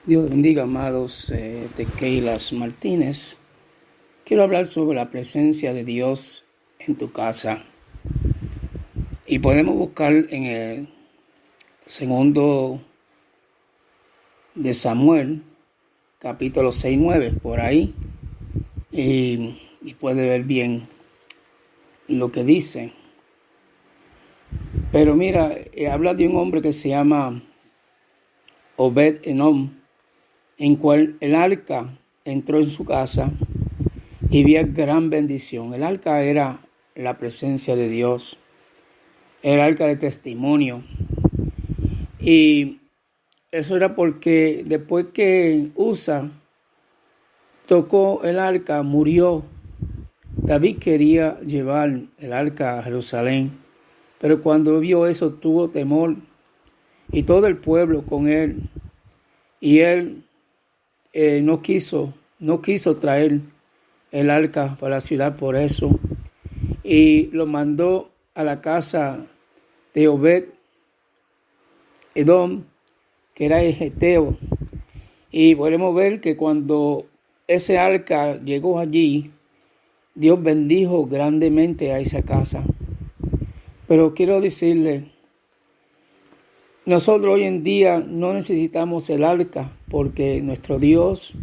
Dios bendiga, amados de Keilas Martínez. Quiero hablar sobre la presencia de Dios en tu casa. Y podemos buscar en el segundo de Samuel, capítulo 6-9, por ahí. Y puede ver bien lo que dice. Pero mira, habla de un hombre que se llama Obed-Edom, en cual el arca entró en su casa y vio gran bendición. El arca era la presencia de Dios, el arca de testimonio. Y eso era porque después que Usa tocó el arca, murió. David quería llevar el arca a Jerusalén, pero cuando vio eso tuvo temor, y todo el pueblo con él. Y él no quiso traer el arca para la ciudad por eso. Y lo mandó a la casa de Obed-Edom, que era el Geteo. Y podemos ver que cuando ese arca llegó allí, Dios bendijo grandemente a esa casa. Pero quiero decirle, nosotros hoy en día no necesitamos el arca porque nuestro Dios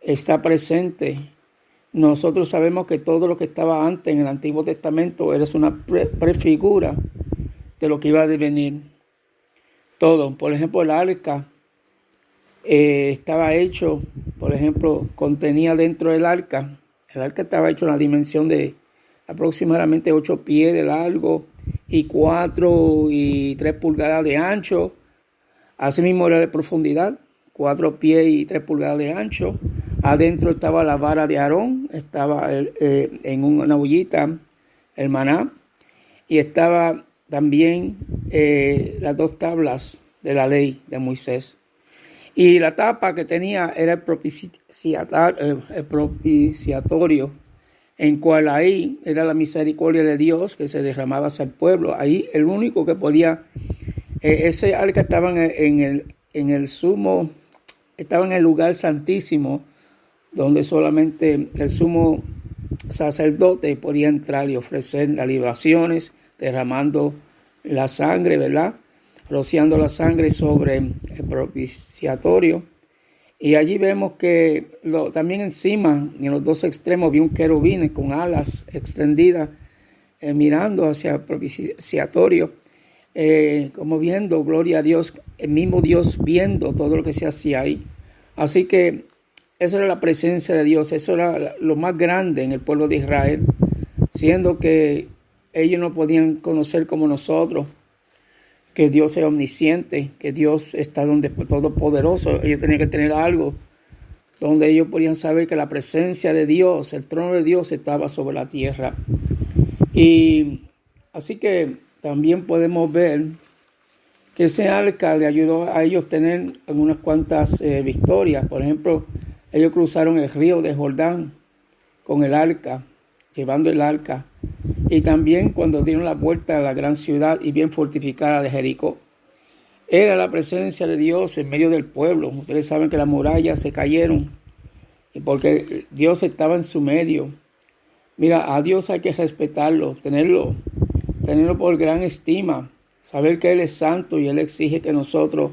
está presente. Nosotros sabemos que todo lo que estaba antes en el Antiguo Testamento era una prefigura de lo que iba a devenir. Todo, por ejemplo, el arca estaba hecho, por ejemplo, contenía dentro del arca. El arca estaba hecho en la dimensión de aproximadamente 8 pies de largo y 4 y 3 pulgadas de ancho. Asimismo era de profundidad, 4 pies y 3 pulgadas de ancho. Adentro estaba la vara de Aarón, estaba en una ollita el maná, y estaba también las 2 tablas de la ley de Moisés. Y la tapa que tenía era el propiciatorio, en cual ahí era la misericordia de Dios que se derramaba hacia el pueblo. Ahí el único que podía, ese arca estaba en el lugar santísimo, donde solamente el sumo sacerdote podía entrar y ofrecer las libaciones, derramando la sangre, ¿verdad? Rociando la sangre sobre el propiciatorio. Y allí vemos que también encima, en los 2 extremos, vi un querubín con alas extendidas, mirando hacia el propiciatorio, como viendo, gloria a Dios, el mismo Dios viendo todo lo que se hacía ahí. Así que esa era la presencia de Dios, eso era lo más grande en el pueblo de Israel, siendo que ellos no podían conocer como nosotros que Dios es omnisciente, que Dios está donde todopoderoso. Ellos tenían que tener algo donde ellos podían saber que la presencia de Dios, el trono de Dios estaba sobre la tierra. Y así que también podemos ver que ese arca le ayudó a ellos tener algunas cuantas victorias. Por ejemplo, ellos cruzaron el río de Jordán con el arca, llevando el arca. Y también cuando dieron la vuelta a la gran ciudad y bien fortificada de Jericó, era la presencia de Dios en medio del pueblo. Ustedes saben que las murallas se cayeron y porque Dios estaba en su medio. Mira, a Dios hay que respetarlo, tenerlo por gran estima, saber que Él es santo y Él exige que nosotros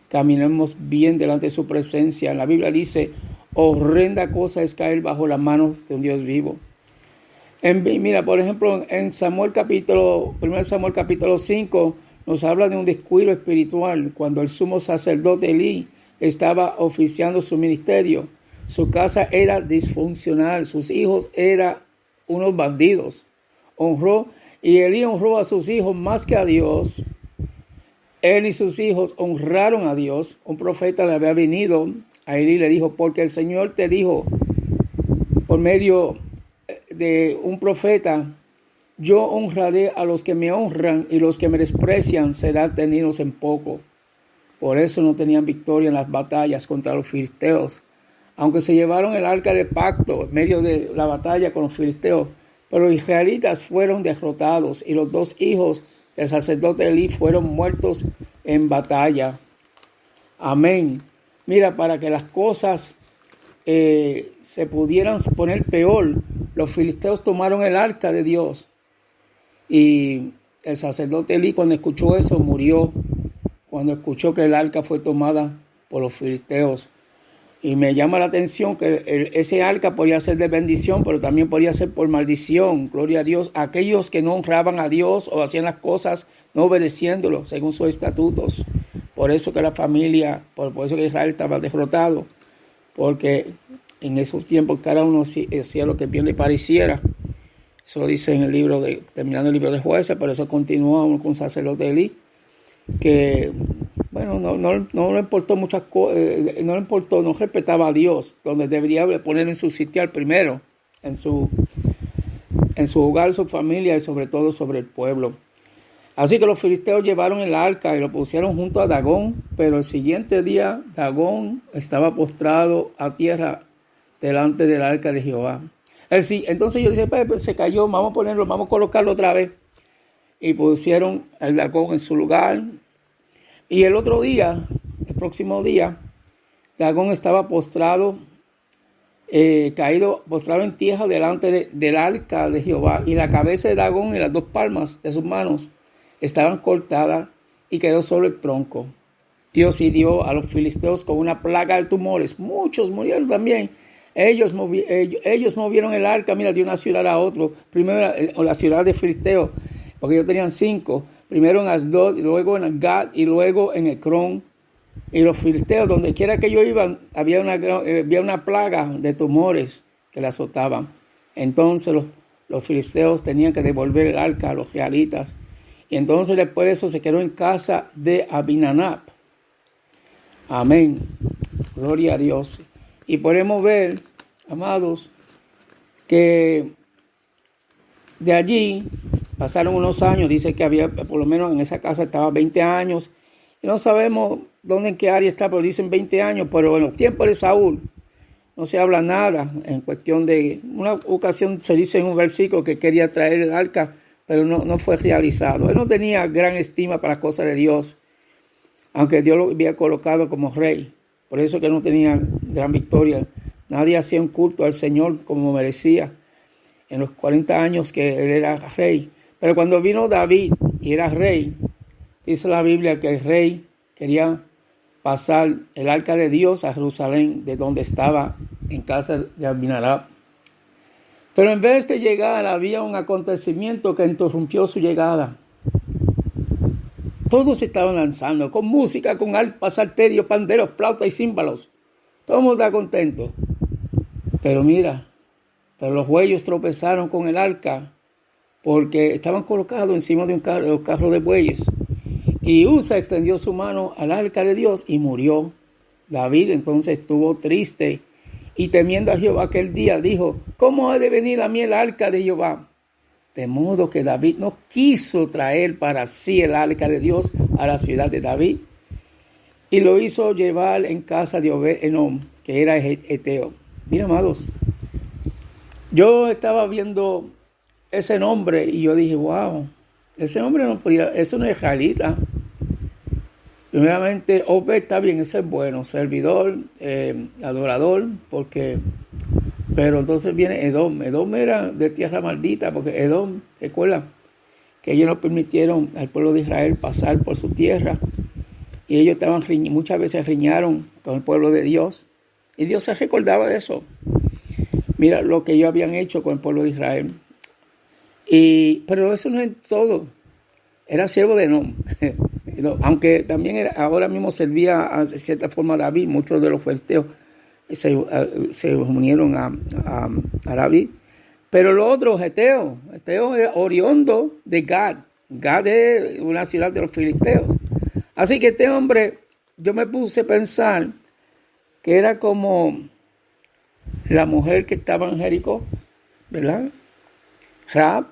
caminemos bien delante de su presencia. La Biblia dice, horrenda cosa es caer bajo las manos de un Dios vivo. Mira, por ejemplo, en 1 Samuel capítulo 5 nos habla de un descuido espiritual cuando el sumo sacerdote Elí estaba oficiando su ministerio. Su casa era disfuncional, sus hijos eran unos bandidos. Elí honró a sus hijos más que a Dios. Él y sus hijos honraron a Dios. Un profeta le había venido a Elí y le dijo, porque el Señor te dijo por medio de un profeta, yo honraré a los que me honran y los que me desprecian serán tenidos en poco. Por eso no tenían victoria en las batallas contra los filisteos, aunque se llevaron el arca de pacto en medio de la batalla con los filisteos, pero los israelitas fueron derrotados y los 2 hijos del sacerdote Elí fueron muertos en batalla. Amén. Mira, para que las cosas se pudieran poner peor, los filisteos tomaron el arca de Dios. Y el sacerdote Elí, cuando escuchó eso, murió. Cuando escuchó que el arca fue tomada por los filisteos. Y me llama la atención que ese arca podía ser de bendición, pero también podía ser por maldición. Gloria a Dios. Aquellos que no honraban a Dios o hacían las cosas no obedeciéndolo según sus estatutos. Por eso que la familia, por eso que Israel estaba derrotado. Porque en esos tiempos cada uno hacía lo que bien le pareciera. Eso lo dice en el libro terminando el libro de Jueces, pero eso continúa con sacerdote Elí, que bueno, no le importó muchas cosas, no respetaba a Dios, donde debería poner en su sitio primero, en su hogar, su familia y sobre todo sobre el pueblo. Así que los filisteos llevaron el arca y lo pusieron junto a Dagón, pero el siguiente día Dagón estaba postrado a tierra delante del arca de Jehová. Entonces yo decía, pues se cayó, vamos a colocarlo otra vez. Y pusieron el Dagón en su lugar. Y el próximo día, Dagón estaba postrado en tierra delante del arca de Jehová. Y la cabeza de Dagón y las dos palmas de sus manos estaban cortadas y quedó solo el tronco. Dios hirió a los filisteos con una plaga de tumores. Muchos murieron también. Ellos movieron el arca, mira, de una ciudad a otra. Primero la ciudad de Filisteo, porque ellos tenían 5. Primero en Asdod, y luego en Gad, y luego en Ecrón. Y los filisteos, donde quiera que ellos iban, había una plaga de tumores que la azotaban. Entonces los filisteos tenían que devolver el arca a los israelitas. Y entonces después de eso se quedó en casa de Abinadab. Amén. Gloria a Dios. Y podemos ver, amados, que de allí pasaron unos años. Dice que había, por lo menos en esa casa estaba 20 años. Y no sabemos dónde, en qué área está, pero dicen 20 años. Pero en los tiempos de Saúl no se habla nada en cuestión de... Una ocasión se dice en un versículo que quería traer el arca, pero no fue realizado. Él no tenía gran estima para las cosas de Dios, aunque Dios lo había colocado como rey. Por eso que no tenía gran victoria. Nadie hacía un culto al Señor como merecía en los 40 años que él era rey. Pero cuando vino David y era rey, dice la Biblia que el rey quería pasar el arca de Dios a Jerusalén, de donde estaba en casa de Abinadab. Pero en vez de llegar, había un acontecimiento que interrumpió su llegada. Todos estaban lanzando, con música, con arpas, salterios, panderos, flautas y címbalos. Todo el mundo está contento. Pero los bueyes tropezaron con el arca porque estaban colocados encima de un carro de bueyes. Y Usa extendió su mano al arca de Dios y murió. David entonces estuvo triste y temiendo a Jehová aquel día dijo, ¿cómo ha de venir a mí el arca de Jehová? De modo que David no quiso traer para sí el arca de Dios a la ciudad de David. Y lo hizo llevar en casa de Obed-Edom, que era eteo. Mira, amados, yo estaba viendo ese nombre y yo dije, wow, ese nombre eso no es israelita. Primeramente, Obed está bien, ese es bueno, servidor, adorador, pero entonces viene Edom. Edom era de tierra maldita, porque Edom, recuerda que ellos no permitieron al pueblo de Israel pasar por su tierra. Y ellos muchas veces riñaron con el pueblo de Dios. Y Dios se recordaba de eso. Mira lo que ellos habían hecho con el pueblo de Israel. Pero eso no es todo. Era siervo de Edom. Aunque también ahora mismo servía de cierta forma a David. Muchos de los filisteos se unieron a David. Pero los otros, Eteo es oriundo de Gad. Gad es una ciudad de los filisteos. Así que este hombre, yo me puse a pensar que era como la mujer que estaba en Jericó, ¿verdad? Rahab,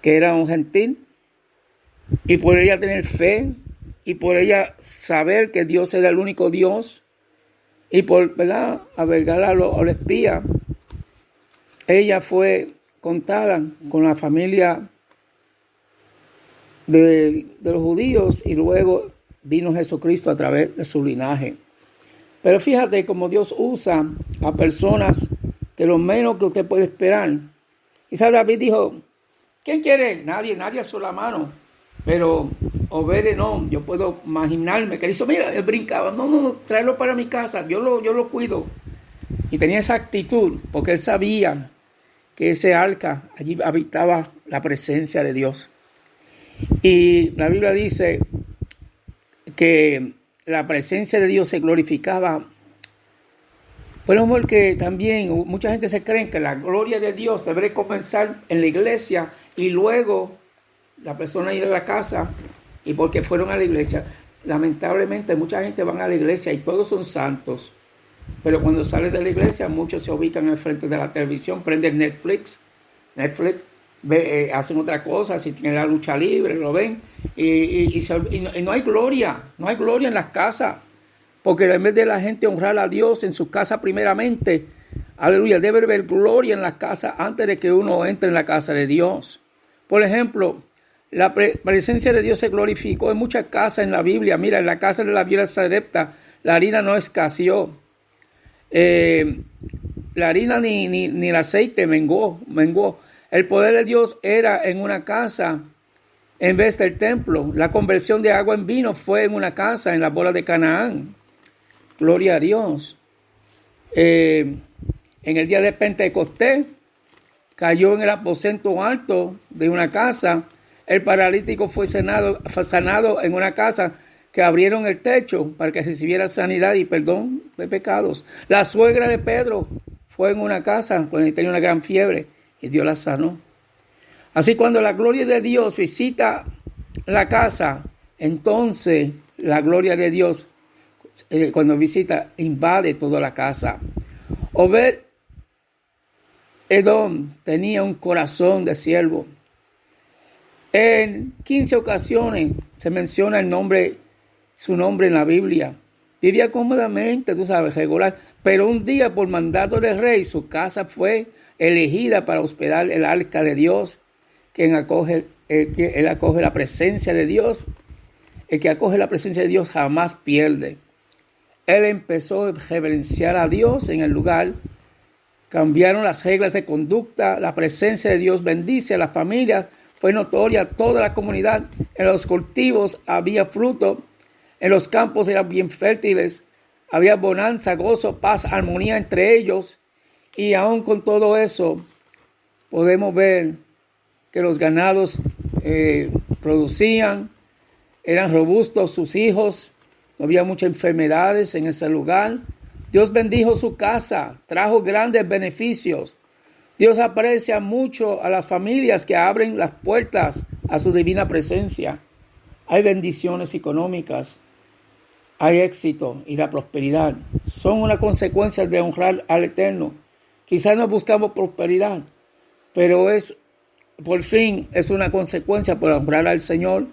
que era un gentil, y por ella tener fe, y por ella saber que Dios era el único Dios, y por, ¿verdad?, albergar a los espías, ella fue contada con la familia de los judíos, y luego vino Jesucristo a través de su linaje. Pero fíjate cómo Dios usa a personas que lo menos que usted puede esperar. Quizás David dijo, ¿quién quiere? Nadie alzó la mano. Pero Obed-Edom, yo puedo imaginarme que él hizo, mira, él brincaba, no, tráelo para mi casa, yo lo cuido. Y tenía esa actitud, porque él sabía que ese arca, allí habitaba la presencia de Dios. Y la Biblia dice que la presencia de Dios se glorificaba. Bueno, porque también mucha gente se cree que la gloria de Dios debe comenzar en la iglesia y luego la persona ir a la casa y porque fueron a la iglesia. Lamentablemente mucha gente van a la iglesia y todos son santos, pero cuando salen de la iglesia muchos se ubican al frente de la televisión, prenden Netflix, hacen otra cosa, si tienen la lucha libre, lo ven, y no hay gloria en las casas, porque en vez de la gente honrar a Dios en su casa primeramente, aleluya, debe haber gloria en las casas antes de que uno entre en la casa de Dios. Por ejemplo, la presencia de Dios se glorificó en muchas casas en la Biblia. Mira, en la casa de la viuda Sarepta, la harina no escaseó. La harina ni el aceite menguó. El poder de Dios era en una casa en vez del templo. La conversión de agua en vino fue en una casa, en la boda de Canaán. Gloria a Dios. En el día de Pentecostés, cayó en el aposento alto de una casa. El paralítico fue sanado en una casa que abrieron el techo para que recibiera sanidad y perdón de pecados. La suegra de Pedro fue en una casa cuando tenía una gran fiebre y Dios la sanó. Así cuando la gloria de Dios visita la casa, entonces la gloria de Dios cuando visita invade toda la casa. Obed-Edom tenía un corazón de siervo. En 15 ocasiones se menciona su nombre en la Biblia. Vivía cómodamente, regular. Pero un día, por mandato del rey, su casa fue elegida para hospedar el arca de Dios. Él acoge la presencia de Dios. El que acoge la presencia de Dios jamás pierde. Él empezó a reverenciar a Dios en el lugar. Cambiaron las reglas de conducta. La presencia de Dios bendice a las familias. Fue notoria a toda la comunidad. En los cultivos había fruto. En los campos eran bien fértiles. Había bonanza, gozo, paz, armonía entre ellos. Y aún con todo eso, podemos ver que los ganados producían. Eran robustos sus hijos. No había muchas enfermedades en ese lugar. Dios bendijo su casa. Trajo grandes beneficios. Dios aprecia mucho a las familias que abren las puertas a su divina presencia. Hay bendiciones económicas, hay éxito y la prosperidad. Son una consecuencia de honrar al Eterno. Quizás no buscamos prosperidad, pero por fin es una consecuencia por honrar al Señor,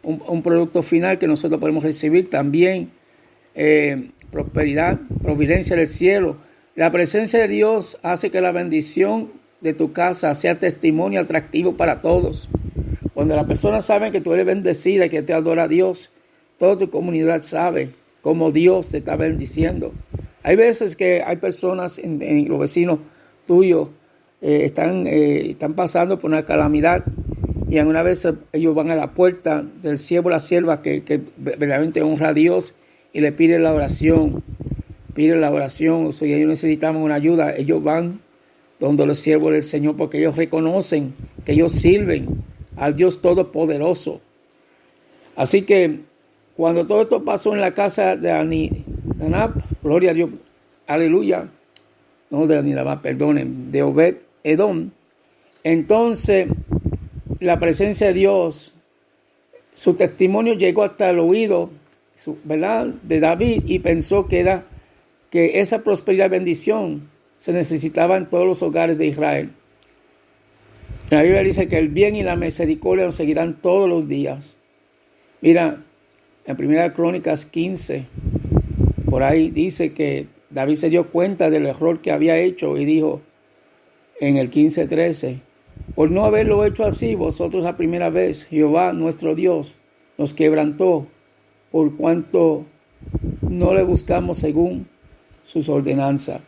un producto final que nosotros podemos recibir también. Prosperidad, providencia del cielo. La presencia de Dios hace que la bendición de tu casa sea testimonio atractivo para todos. Cuando las personas saben que tú eres bendecida y que te adora a Dios, toda tu comunidad sabe cómo Dios te está bendiciendo. Hay veces que hay personas en los vecinos tuyos están pasando por una calamidad y alguna vez ellos van a la puerta del siervo o la sierva que verdaderamente honra a Dios y le piden la oración. O sea, ellos necesitan una ayuda. Ellos van donde los siervos del Señor porque ellos reconocen que ellos sirven al Dios Todopoderoso. Así que cuando todo esto pasó en la casa de Anab, gloria a Dios, aleluya, no de Anab, perdonen, de Obed-Edom, entonces la presencia de Dios, su testimonio llegó hasta el oído, ¿verdad?, de David, y pensó que esa prosperidad y bendición se necesitaba en todos los hogares de Israel. La Biblia dice que el bien y la misericordia nos seguirán todos los días. Mira, en 1 Crónicas 15, por ahí dice que David se dio cuenta del error que había hecho y dijo en el 15:13, por no haberlo hecho así, vosotros la primera vez, Jehová nuestro Dios nos quebrantó, por cuanto no le buscamos según sus ordenanzas.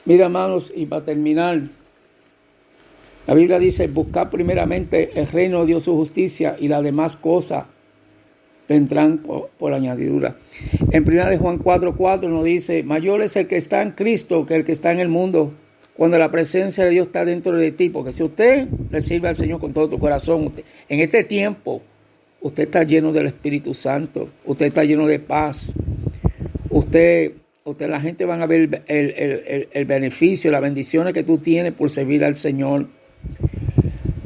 Mira, hermanos, y para terminar, la Biblia dice, buscad primeramente el reino de Dios, su justicia, y las demás cosas vendrán por añadidura. En 1 de Juan 4:4 nos dice, mayor es el que está en Cristo que el que está en el mundo, cuando la presencia de Dios está dentro de ti. Porque si usted le sirve al Señor con todo tu corazón, en este tiempo, usted está lleno del Espíritu Santo, usted está lleno de paz, la gente van a ver el beneficio, las bendiciones que tú tienes por servir al Señor.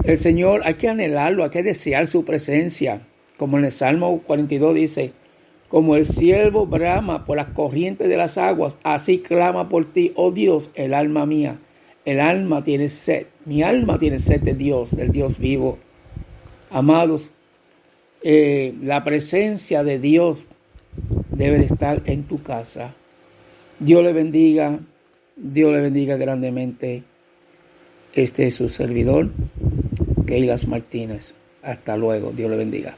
El Señor hay que anhelarlo, hay que desear su presencia. Como en el Salmo 42 dice, como el ciervo brama por las corrientes de las aguas, así clama por ti, oh Dios, el alma mía. El alma tiene sed, mi alma tiene sed de Dios, del Dios vivo. Amados, la presencia de Dios debe estar en tu casa. Dios le bendiga grandemente. Este es su servidor, Keilas Martínez. Hasta luego, Dios le bendiga.